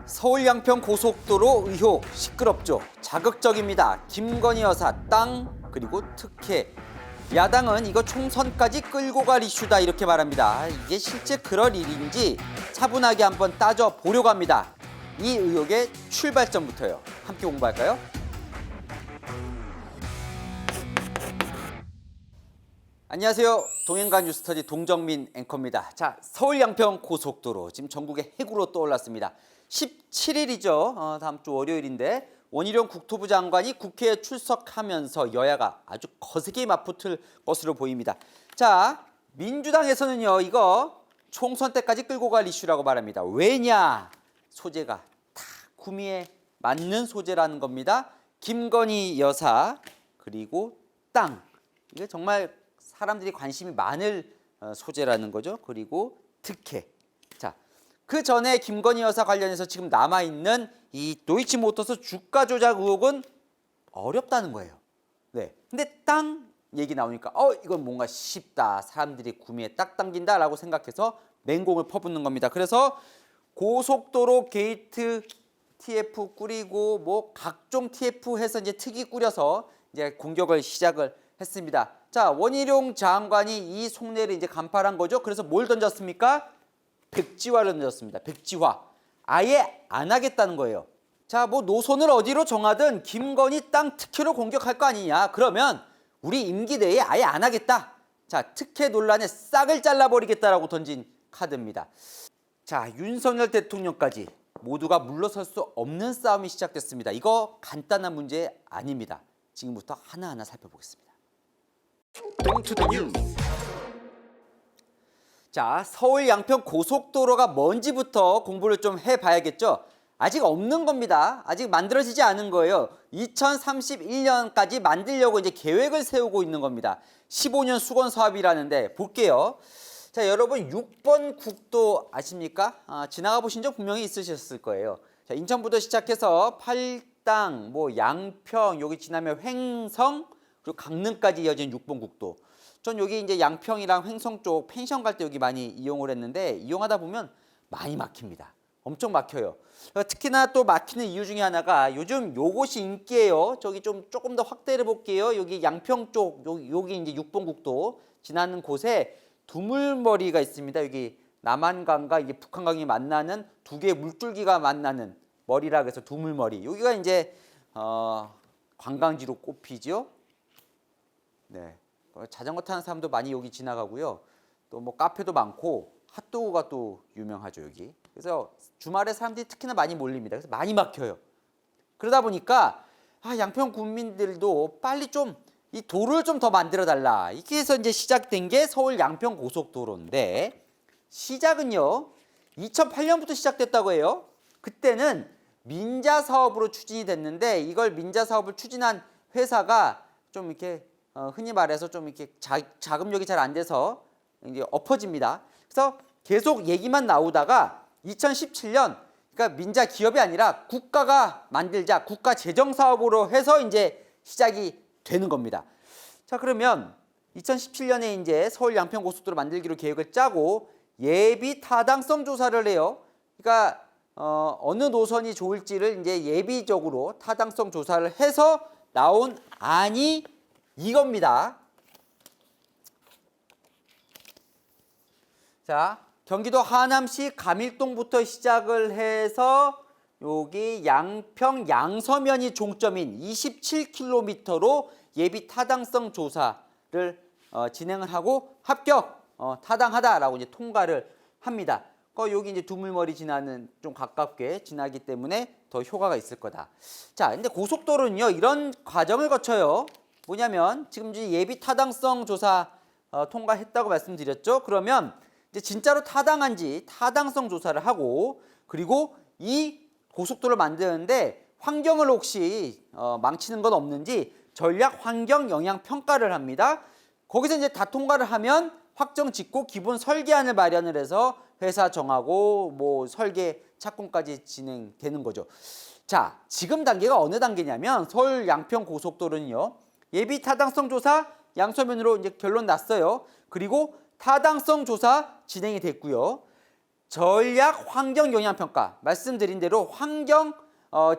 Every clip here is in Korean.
서울 양평 고속도로 의혹 시끄럽죠. 자극적입니다. 김건희 여사 땅 그리고 특혜. 야당은 이거 총선까지 끌고 갈 이슈다 이렇게 말합니다. 이게 실제 그럴 일인지 차분하게 한번 따져보려고 합니다. 이 의혹의 출발점부터요. 함께 공부할까요? 안녕하세요. 동행간 뉴스터디 동정민 앵커입니다. 자, 서울 양평 고속도로 지금 전국의 해구로 떠올랐습니다. 17일이죠. 다음 주 월요일인데 원희룡 국토부 장관이 국회에 출석하면서 여야가 아주 거세게 맞붙을 것으로 보입니다. 자, 민주당에서는요. 이거 총선 때까지 끌고 갈 이슈라고 말합니다. 왜냐? 소재가 다 구미에 맞는 소재라는 겁니다. 김건희 여사 그리고 땅. 이게 정말 사람들이 관심이 많을 소재라는 거죠. 그리고 특혜. 자, 그 전에 김건희 여사 관련해서 지금 남아있는 이 도이치모터스 주가 조작 의혹은 어렵다는 거예요. 네. 근데 땅 얘기 나오니까 이건 뭔가 쉽다. 사람들이 구미에 딱 당긴다라고 생각해서 맹공을 퍼붓는 겁니다. 그래서 고속도로 게이트 TF 꾸리고 뭐 각종 TF 해서 이제 특위 꾸려서 이제 공격을 시작을 했습니다. 자, 원희룡 장관이 이 속내를 이제 간파한 거죠. 그래서 뭘 던졌습니까? 백지화를 던졌습니다. 백지화. 아예 안 하겠다는 거예요. 자, 뭐 노선을 어디로 정하든 김건희 땅 특혜로 공격할 거 아니냐. 그러면 우리 임기 내에 아예 안 하겠다. 자, 특혜 논란에 싹을 잘라버리겠다라고 던진 카드입니다. 자, 윤석열 대통령까지 모두가 물러설 수 없는 싸움이 시작됐습니다. 이거 간단한 문제 아닙니다. 지금부터 하나하나 살펴보겠습니다. 자, 서울 양평 고속도로가 뭔지부터 공부를 좀 해봐야겠죠. 아직 없는 겁니다. 아직 만들어지지 않은 거예요. 2031년까지 만들려고 이제 계획을 세우고 있는 겁니다. 15년 수건 사업이라는데 볼게요. 자, 여러분 6번 국도 아십니까? 지나가 보신 적 분명히 있으셨을 거예요. 자, 인천부터 시작해서 팔당, 뭐 양평, 여기 지나면 횡성, 그리고 강릉까지 이어진 6번 국도. 전 여기 이제 양평이랑 횡성 쪽 펜션 갈 때 여기 많이 이용을 했는데 이용하다 보면 많이 막힙니다. 엄청 막혀요. 특히나 또 막히는 이유 중에 하나가 요즘 요것이 인기예요. 저기 조금 더 확대를 볼게요. 여기 양평 쪽 여기 이제 6번 국도 지나는 곳에 두물머리가 있습니다. 여기 남한강과 이게 북한강이 만나는 두 개의 물줄기가 만나는 머리라 그래서 두물머리. 여기가 이제 관광지로 꼽히죠. 네. 자전거 타는 사람도 많이 여기 지나가고요. 또 뭐 카페도 많고 핫도그가 또 유명하죠, 여기. 그래서 주말에 사람들이 특히나 많이 몰립니다. 그래서 많이 막혀요. 그러다 보니까 양평 국민들도 빨리 좀 이 도로를 좀 더 만들어 달라. 이렇게 해서 이제 시작된 게 서울 양평 고속도로인데 시작은요. 2008년부터 시작됐다고 해요. 그때는 민자 사업으로 추진이 됐는데 이걸 민자 사업을 추진한 회사가 좀 이렇게 흔히 말해서 좀 이렇게 자금력이 잘 안 돼서 이제 엎어집니다. 그래서 계속 얘기만 나오다가 2017년 그러니까 민자 기업이 아니라 국가가 만들자 국가 재정 사업으로 해서 이제 시작이 되는 겁니다. 자, 그러면 2017년에 이제 서울 양평 고속도로 만들기로 계획을 짜고 예비 타당성 조사를 해요. 그러니까 어느 노선이 좋을지를 이제 예비적으로 타당성 조사를 해서 나온 안이 이겁니다. 자, 경기도 하남시 가밀동부터 시작을 해서 여기 양평 양서면이 종점인 27km로 예비 타당성 조사를 진행을 하고 합격, 타당하다라고 이제 통과를 합니다. 여기 이제 두물머리 지나는 좀 가깝게 지나기 때문에 더 효과가 있을 거다. 자, 근데 고속도로는요 이런 과정을 거쳐요. 뭐냐면 지금 이제 예비 타당성 조사 통과했다고 말씀드렸죠. 그러면 이제 진짜로 타당한지 타당성 조사를 하고 그리고 이 고속도로를 만드는데 환경을 혹시 망치는 건 없는지 전략 환경 영향 평가를 합니다. 거기서 이제 다 통과를 하면 확정 짓고 기본 설계안을 마련을 해서 회사 정하고 뭐 설계 착공까지 진행되는 거죠. 자, 지금 단계가 어느 단계냐면 서울 양평 고속도로는요. 예비 타당성 조사 양서면으로 이제 결론 났어요. 그리고 타당성 조사 진행이 됐고요. 전략 환경 영향 평가. 말씀드린 대로 환경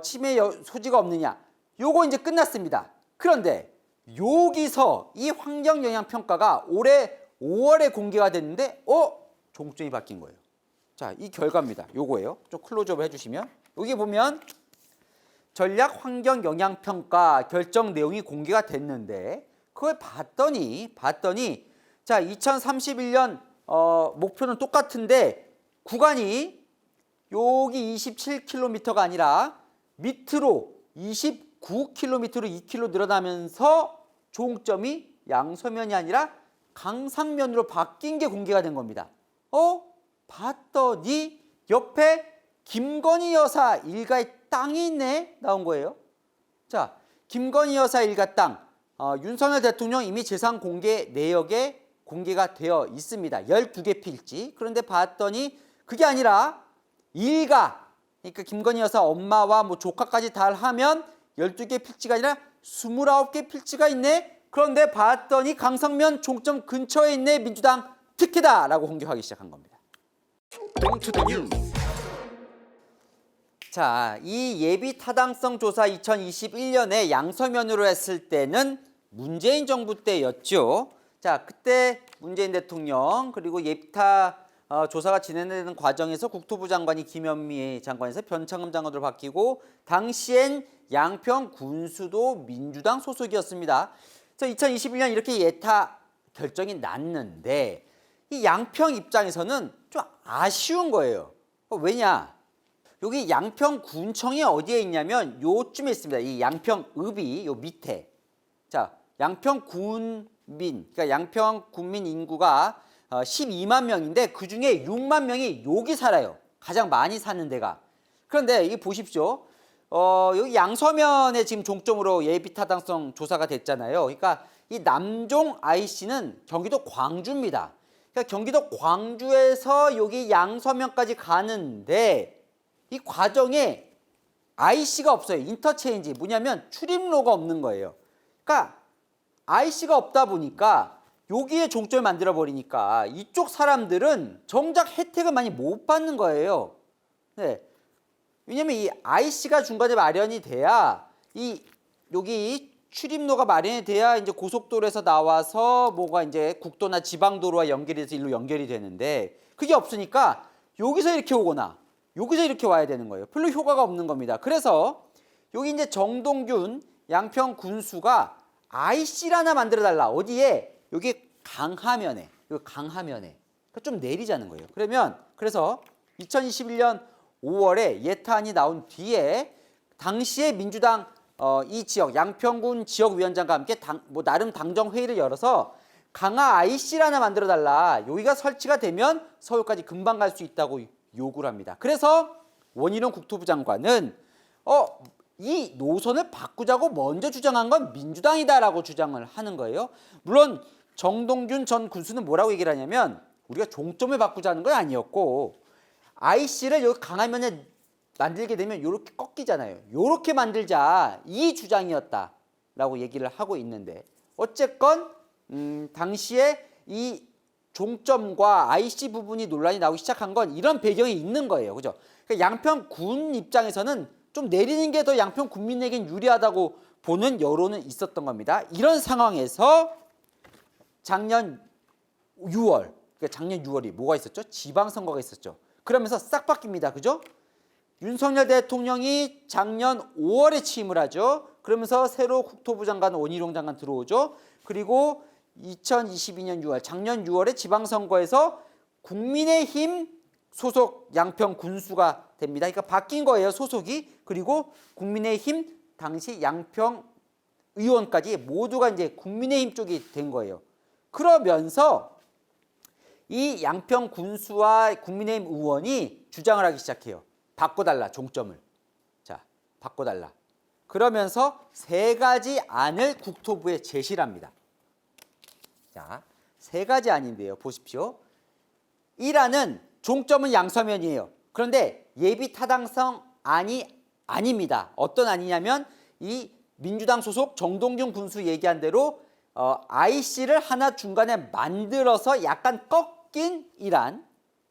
침해 소지가 없느냐. 요거 이제 끝났습니다. 그런데 여기서 이 환경 영향 평가가 올해 5월에 공개가 됐는데 종점이 바뀐 거예요. 자, 이 결과입니다. 요거예요. 좀 클로즈업 해주시면 여기 보면 전략 환경 영향 평가 결정 내용이 공개가 됐는데 그걸 봤더니 자, 2031년 목표는 똑같은데 구간이 여기 27km가 아니라 밑으로 29km로 2km 늘어나면서 종점이 양서면이 아니라 강상면으로 바뀐 게 공개가 된 겁니다. 봤더니 옆에 김건희 여사 일가의 땅이 있네 나온 거예요. 자, 김건희 여사 일가 땅 윤석열 대통령 이미 재산 공개 내역에 공개가 되어 있습니다. 12개 필지. 그런데 봤더니 그게 아니라 일가, 그러니까 김건희 여사 엄마와 뭐 조카까지 다 하면 12개 필지가 아니라 29개 필지가 있네. 그런데 봤더니 강성면 종점 근처에 있네. 민주당 특혜다라고 공격하기 시작한 겁니다. 자, 이 예비 타당성 조사 2021년에 양서면으로 했을 때는 문재인 정부 때였죠. 자, 그때 문재인 대통령 그리고 예비타 조사가 진행되는 과정에서 국토부 장관이 김현미 장관에서 변창흠 장관으로 바뀌고 당시엔 양평 군수도 민주당 소속이었습니다. 그래서 2021년 이렇게 예타 결정이 났는데 이 양평 입장에서는 좀 아쉬운 거예요. 왜냐? 여기 양평군청이 어디에 있냐면 요쯤에 있습니다. 이 양평읍이 요 밑에. 자, 양평군민, 그러니까 양평군민 인구가 12만 명인데 그중에 6만 명이 여기 살아요. 가장 많이 사는 데가. 그런데 이게 보십시오. 여기 양서면에 지금 종점으로 예비 타당성 조사가 됐잖아요. 그러니까 이 남종 IC는 경기도 광주입니다. 그러니까 경기도 광주에서 여기 양서면까지 가는데 이 과정에 IC가 없어요. 인터체인지. 뭐냐면 출입로가 없는 거예요. 그러니까 IC가 없다 보니까 여기에 종점을 만들어 버리니까 이쪽 사람들은 정작 혜택을 많이 못 받는 거예요. 네. 왜냐면 이 IC가 중간에 마련이 돼야 여기 출입로가 마련이 돼야 이제 고속도로에서 나와서 뭐가 이제 국도나 지방도로와 연결이 돼서 일로 연결이 되는데 그게 없으니까 여기서 이렇게 오거나 여기서 이렇게 와야 되는 거예요. 별로 효과가 없는 겁니다. 그래서 여기 이제 정동균 양평 군수가 IC를 하나 만들어 달라. 어디에? 여기 강하면에. 여기 강하면에. 그러니까 좀 내리자는 거예요. 그래서 2021년 5월에 예타안이 나온 뒤에 당시에 민주당 이 지역 양평군 지역위원장과 함께 나름 당정 회의를 열어서 강화 IC를 하나 만들어 달라. 여기가 설치가 되면 서울까지 금방 갈 수 있다고 요구를 합니다. 그래서 원희룡 국토부 장관은 이 노선을 바꾸자고 먼저 주장한 건 민주당이다라고 주장을 하는 거예요. 물론 정동균 전 군수는 뭐라고 얘기를 하냐면 우리가 종점을 바꾸자는 건 아니었고 IC를 여기 강화면에 만들게 되면 이렇게 꺾이잖아요. 이렇게 만들자 이 주장이었다라고 얘기를 하고 있는데 어쨌건 당시에 이 종점과 IC 부분이 논란이 나오기 시작한 건 이런 배경이 있는 거예요. 그죠? 그러니까 양평군 입장에서는 좀 내리는 게 더 양평 군민에겐 유리하다고 보는 여론은 있었던 겁니다. 이런 상황에서 작년 6월, 그러니까 작년 6월이 뭐가 있었죠? 지방선거가 있었죠. 그러면서 싹 바뀝니다. 그죠? 윤석열 대통령이 작년 5월에 취임을 하죠. 그러면서 새로 국토부 장관 원희룡 장관 들어오죠. 그리고 2022년 6월, 작년 6월에 지방선거에서 국민의힘 소속 양평 군수가 됩니다. 그러니까 바뀐 거예요, 소속이. 그리고 국민의힘 당시 양평 의원까지 모두가 이제 국민의힘 쪽이 된 거예요. 그러면서 이 양평 군수와 국민의힘 의원이 주장을 하기 시작해요. 바꿔달라, 종점을. 자, 바꿔달라. 그러면서 세 가지 안을 국토부에 제시를 합니다. 자, 세 가지 안인데요. 보십시오. 1안은 종점은 양서면이에요. 그런데 예비 타당성 안이 아닙니다. 어떤 안이냐면 이 민주당 소속 정동균 군수 얘기한 대로 IC를 하나 중간에 만들어서 약간 꺾인 1안.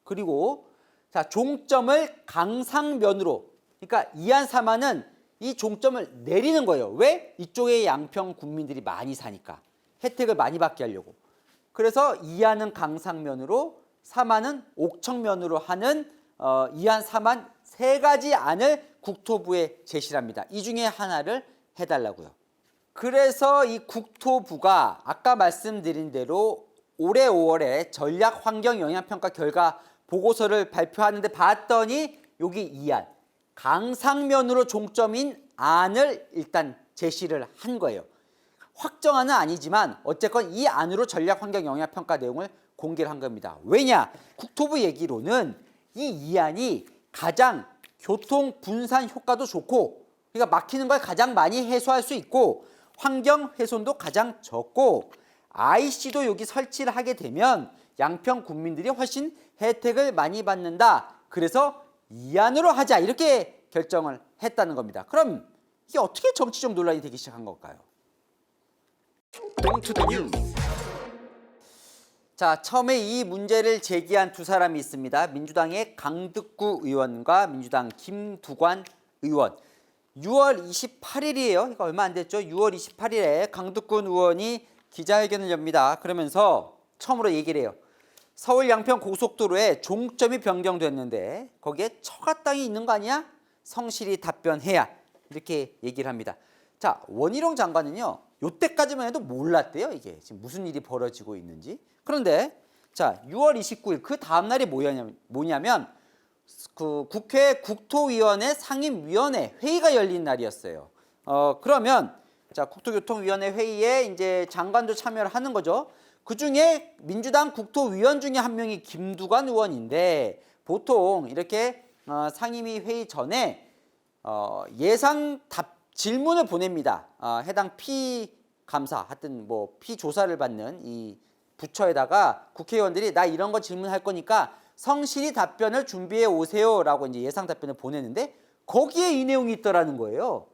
그리고 자, 종점을 강상면으로, 그러니까 이안 삼안은 이 종점을 내리는 거예요. 왜? 이쪽에 양평 국민들이 많이 사니까. 혜택을 많이 받게 하려고. 그래서 이안은 강상면으로, 삼안은 옥청면으로 하는 이안 삼안 세 가지 안을 국토부에 제시를 합니다. 이 중에 하나를 해달라고요. 그래서 이 국토부가 아까 말씀드린 대로 올해 5월에 전략환경영향평가 결과 보고서를 발표하는데 봤더니 여기 이안, 강상면으로 종점인 안을 일단 제시를 한 거예요. 확정안은 아니지만 어쨌건 이 안으로 전략환경영향평가 내용을 공개를 한 겁니다. 왜냐? 국토부 얘기로는 이 이안이 가장 교통 분산 효과도 좋고, 그러니까 막히는 걸 가장 많이 해소할 수 있고, 환경 훼손도 가장 적고, IC도 여기 설치를 하게 되면 양평 국민들이 훨씬 혜택을 많이 받는다. 그래서 이안으로 하자, 이렇게 결정을 했다는 겁니다. 그럼 이게 어떻게 정치적 논란이 되기 시작한 걸까요? 자, 처음에 이 문제를 제기한 두 사람이 있습니다. 민주당의 강득구 의원과 민주당 김두관 의원. 6월 28일이에요. 이거 얼마 안 됐죠? 6월 28일에 강득구 의원이 기자회견을 엽니다. 그러면서 처음으로 얘기를 해요. 서울 양평 고속도로에 종점이 변경됐는데 거기에 처가 땅이 있는 거 아니야? 성실히 답변해야, 이렇게 얘기를 합니다. 자, 원희룡 장관은요, 요때까지만 해도 몰랐대요. 이게 지금 무슨 일이 벌어지고 있는지. 그런데 자, 6월 29일 그 다음 날이 뭐냐면 그 국회 국토위원회 상임위원회 회의가 열린 날이었어요. 그러면 자, 국토교통위원회 회의에 이제 장관도 참여를 하는 거죠. 그 중에 민주당 국토위원 중에 한 명이 김두관 의원인데, 보통 이렇게 상임위 회의 전에 예상 질문을 보냅니다. 해당 피감사, 하여튼 뭐 피조사를 받는 이 부처에다가 국회의원들이 나 이런 거 질문할 거니까 성실히 답변을 준비해 오세요라고 이제 예상 답변을 보내는데 거기에 이 내용이 있더라는 거예요.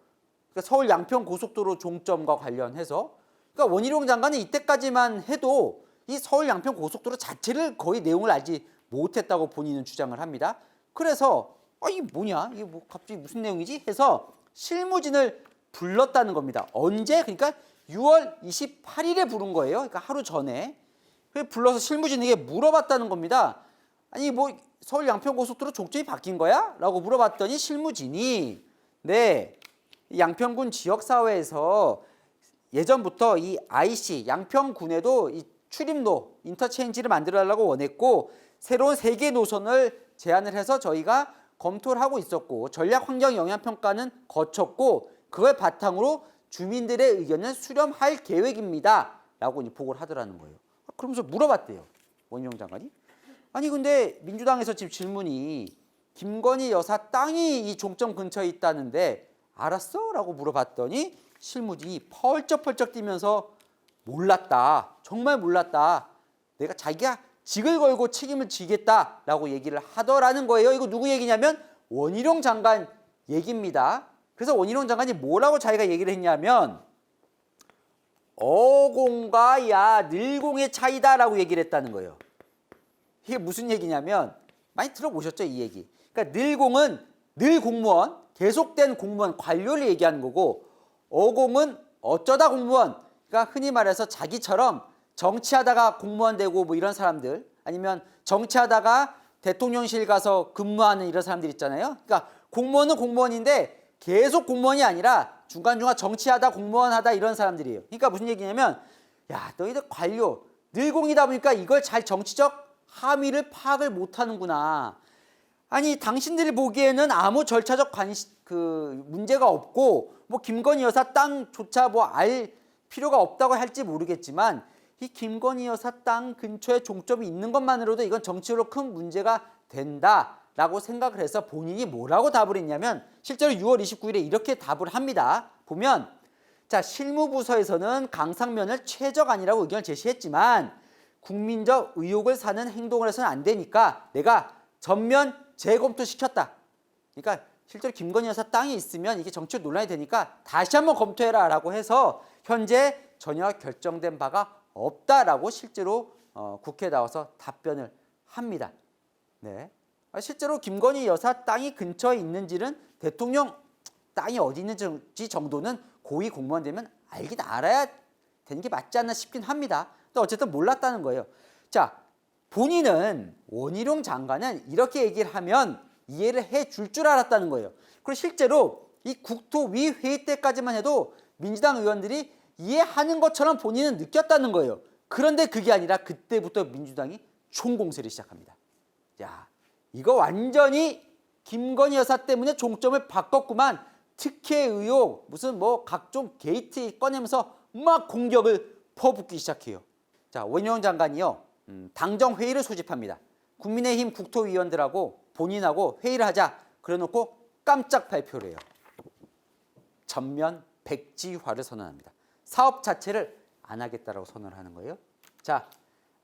그러니까 서울 양평 고속도로 종점과 관련해서, 그러니까 원희룡 장관은 이때까지만 해도 이 서울 양평 고속도로 자체를 거의 내용을 알지 못했다고 본인은 주장을 합니다. 그래서 이게 뭐냐, 이게 뭐 갑자기 무슨 내용이지 해서 실무진을 불렀다는 겁니다. 언제? 그러니까 6월 28일에 부른 거예요. 그러니까 하루 전에. 그래서 불러서 실무진에게 물어봤다는 겁니다. 아니 뭐 서울 양평 고속도로 종점이 바뀐 거야? 라고 물어봤더니 실무진이 네, 양평군 지역사회에서 예전부터 이 IC 양평군에도 이 출입로 인터체인지를 만들어달라고 원했고, 새로운 3개 노선을 제안을 해서 저희가 검토를 하고 있었고, 전략환경영향평가는 거쳤고, 그걸 바탕으로 주민들의 의견을 수렴할 계획입니다 라고 이제 보고를 하더라는 거예요. 그러면서 물어봤대요, 원희룡 장관이. 아니 근데 민주당에서 지금 질문이 김건희 여사 땅이 이 종점 근처에 있다는데 알았어? 라고 물어봤더니 실무진이 펄쩍펄쩍 뛰면서 몰랐다, 정말 몰랐다, 내가 자기가 직을 걸고 책임을 지겠다라고 얘기를 하더라는 거예요. 이거 누구 얘기냐면 원희룡 장관 얘기입니다. 그래서 원희룡 장관이 뭐라고 자기가 얘기를 했냐면 어공과 늘공의 차이다라고 얘기를 했다는 거예요. 이게 무슨 얘기냐면 많이 들어보셨죠, 이 얘기. 그러니까 늘공은 늘 공무원, 계속된 공무원, 관료를 얘기하는 거고, 어공은 어쩌다 공무원, 그러니까 흔히 말해서 자기처럼 정치하다가 공무원 되고 뭐 이런 사람들, 아니면 정치하다가 대통령실 가서 근무하는 이런 사람들 있잖아요. 그러니까 공무원은 공무원인데 계속 공무원이 아니라 중간중간 정치하다 공무원 하다 이런 사람들이에요. 그러니까 무슨 얘기냐면 야, 너희들 관료 늘공이다 보니까 이걸 잘 정치적 함의를 파악을 못하는구나. 아니 당신들이 보기에는 아무 절차적 문제가 없고 뭐 김건희 여사 땅조차 뭐 알 필요가 없다고 할지 모르겠지만 이 김건희 여사 땅 근처에 종점이 있는 것만으로도 이건 정치적으로 큰 문제가 된다라고 생각을 해서 본인이 뭐라고 답을 했냐면 실제로 6월 29일에 이렇게 답을 합니다. 보면 자, 실무부서에서는 강상면을 최적안이라고 의견을 제시했지만 국민적 의혹을 사는 행동을 해서는 안 되니까 내가 전면 재검토시켰다. 그러니까 실제로 김건희 여사 땅이 있으면 이게 정치적 논란이 되니까 다시 한번 검토해라 라고 해서 현재 전혀 결정된 바가 없다라고 실제로 국회에 나와서 답변을 합니다. 네. 실제로 김건희 여사 땅이 근처에 있는지는 대통령 땅이 어디 있는지 정도는 고위 공무원 되면 알긴 알아야 되는 게 맞지 않나 싶긴 합니다. 근데 어쨌든 몰랐다는 거예요. 자, 본인은 원희룡 장관은 이렇게 얘기를 하면 이해를 해줄 줄 알았다는 거예요. 그리고 실제로 이 국토위 회의 때까지만 해도 민주당 의원들이 이해하는 것처럼 본인은 느꼈다는 거예요. 그런데 그게 아니라 그때부터 민주당이 총공세를 시작합니다. 야, 이거 완전히 김건희 여사 때문에 종점을 바꿨구만. 특혜 의혹, 무슨 뭐 각종 게이트 꺼내면서 막 공격을 퍼붓기 시작해요. 자, 원희룡 장관이요, 당정 회의를 소집합니다. 국민의힘 국토위원들하고 본인하고 회의를 하자. 그래놓고 깜짝 발표를 해요. 전면 백지화를 선언합니다. 사업 자체를 안 하겠다라고 선언을 하는 거예요. 자,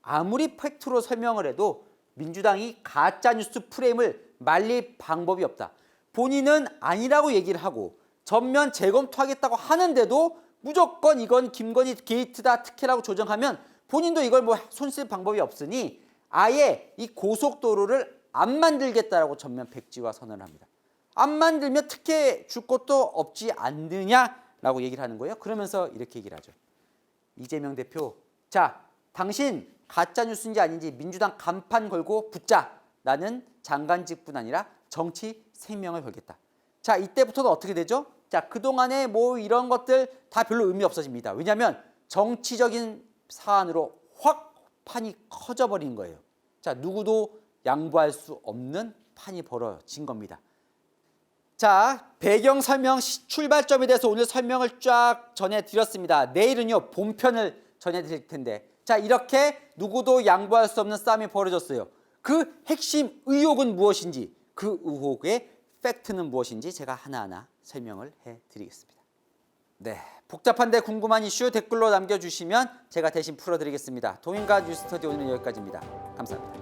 아무리 팩트로 설명을 해도 민주당이 가짜뉴스 프레임을 말릴 방법이 없다. 본인은 아니라고 얘기를 하고 전면 재검토하겠다고 하는데도 무조건 이건 김건희 게이트다, 특혜라고 조정하면 본인도 이걸 뭐 손쓸 방법이 없으니 아예 이 고속도로를 안 만들겠다라고 전면 백지화 선언을 합니다. 안 만들면 특혜 줄 것도 없지 않느냐라고 얘기를 하는 거예요. 그러면서 이렇게 얘기를 하죠. 이재명 대표, 자, 당신 가짜뉴스인지 아닌지 민주당 간판 걸고 붙자. 나는 장관직뿐 아니라 정치 생명을 걸겠다. 자, 이때부터는 어떻게 되죠? 자, 그동안에 뭐 이런 것들 다 별로 의미 없어집니다. 왜냐하면 정치적인 사안으로 확 판이 커져버린 거예요. 자, 누구도 양보할 수 없는 판이 벌어진 겁니다. 자, 배경 설명 출발점에 대해서 오늘 설명을 쫙 전해드렸습니다. 내일은요, 본편을 전해드릴 텐데, 자, 이렇게 누구도 양보할 수 없는 싸움이 벌어졌어요. 그 핵심 의혹은 무엇인지, 그 의혹의 팩트는 무엇인지 제가 하나하나 설명을 해드리겠습니다. 네, 복잡한데 궁금한 이슈 댓글로 남겨주시면 제가 대신 풀어드리겠습니다. 도민가 뉴스터디 오늘은 여기까지입니다. 감사합니다.